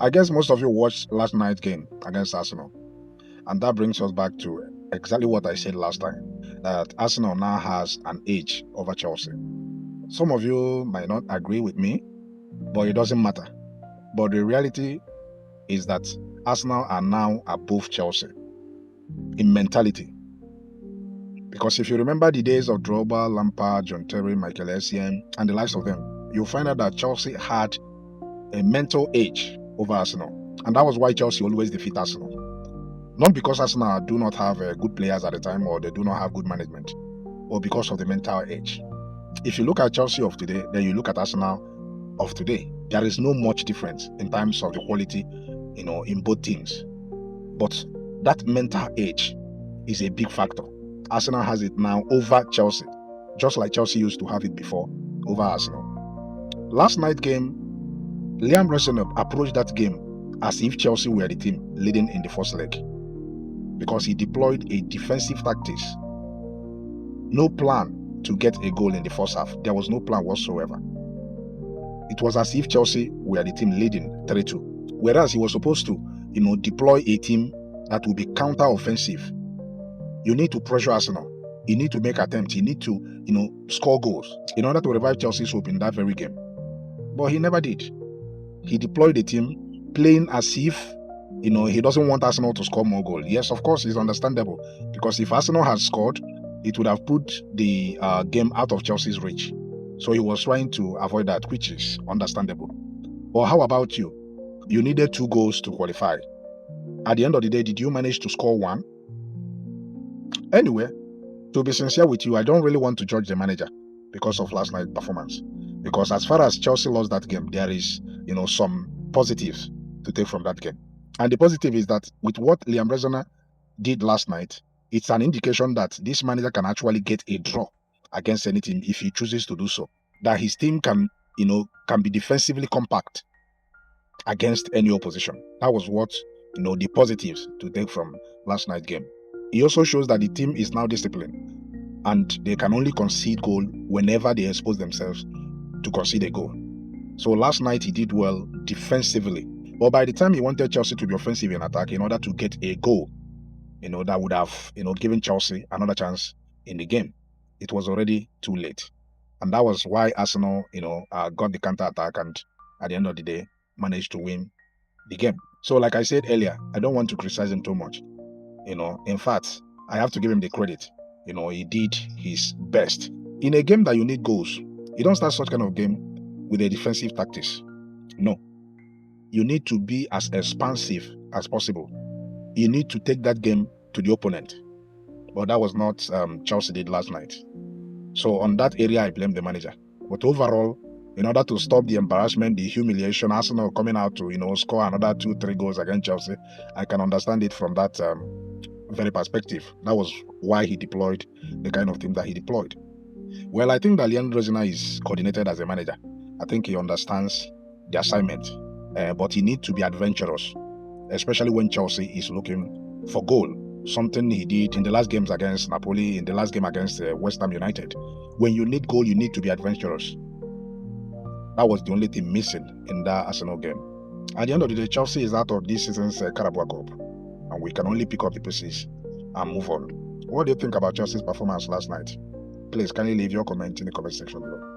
I guess most of you watched last night's game against Arsenal, and that brings us back to exactly what I said last time, that Arsenal now has an edge over Chelsea. Some of you might not agree with me, but it doesn't matter. But the reality is that Arsenal are now above Chelsea in mentality. Because if you remember the days of Drogba, Lampard, John Terry, Michael Essien, and the likes of them, you'll find out that Chelsea had a mental edge over Arsenal. And that was why Chelsea always defeat Arsenal. Not because Arsenal do not have good players at the time or they do not have good management, or because of the mental edge. If you look at Chelsea of today, then you look at Arsenal of today, there is no much difference in terms of the quality, in both teams. But that mental edge is a big factor. Arsenal has it now over Chelsea, just like Chelsea used to have it before over Arsenal. Last night's game, Rosenior approached that game as if Chelsea were the team leading in the first leg, because he deployed a defensive tactics. No plan to get a goal in the first half. There was no plan whatsoever. It was as if Chelsea were the team leading 3-2, whereas he was supposed to, deploy a team that will be counter-offensive. You need to pressure Arsenal. You need to make attempts. You need to, score goals in order to revive Chelsea's hope in that very game. But he never did. He deployed a team playing as if, he doesn't want Arsenal to score more goals. Yes, of course, it's understandable, because if Arsenal had scored, it would have put the game out of Chelsea's reach. So he was trying to avoid that, which is understandable. But how about you? You needed 2 goals to qualify. At the end of the day, did you manage to score 1? Anyway, to be sincere with you, I don't really want to judge the manager because of last night's performance. Because as far as Chelsea lost that game, there is, some positives to take from that game. And the positive is that with what Rosenior did last night, it's an indication that this manager can actually get a draw against any team if he chooses to do so. That his team can be defensively compact against any opposition. That was what, the positives to take from last night's game. He also shows that the team is now disciplined and they can only concede goal whenever they expose themselves to concede a goal. So last night he did well defensively. But by the time he wanted Chelsea to be offensive in attack in order to get a goal, that would have, given Chelsea another chance in the game, it was already too late. And that was why Arsenal, got the counter-attack and at the end of the day managed to win the game. So like I said earlier, I don't want to criticize him too much. In fact, I have to give him the credit. He did his best. In a game that you need goals, you don't start such kind of game with a defensive tactics. No. You need to be as expansive as possible. You need to take that game to the opponent. But that was not Chelsea did last night. So on that area, I blame the manager. But overall, in order to stop the embarrassment, the humiliation, Arsenal coming out to, score another 2-3 goals against Chelsea, I can understand it from that very perspective. That was why he deployed the kind of team that he deployed. Well, I think that Rosenior is coordinated as a manager. I think he understands the assignment, but he needs to be adventurous, especially when Chelsea is looking for goal. Something he did in the last games against Napoli, in the last game against West Ham United. When you need goal, you need to be adventurous. That was the only thing missing in that Arsenal game. At the end of the day, Chelsea is out of this season's Carabao Cup, and we can only pick up the pieces and move on. What do you think about Chelsea's performance last night? Please, can you leave your comment in the comment section below?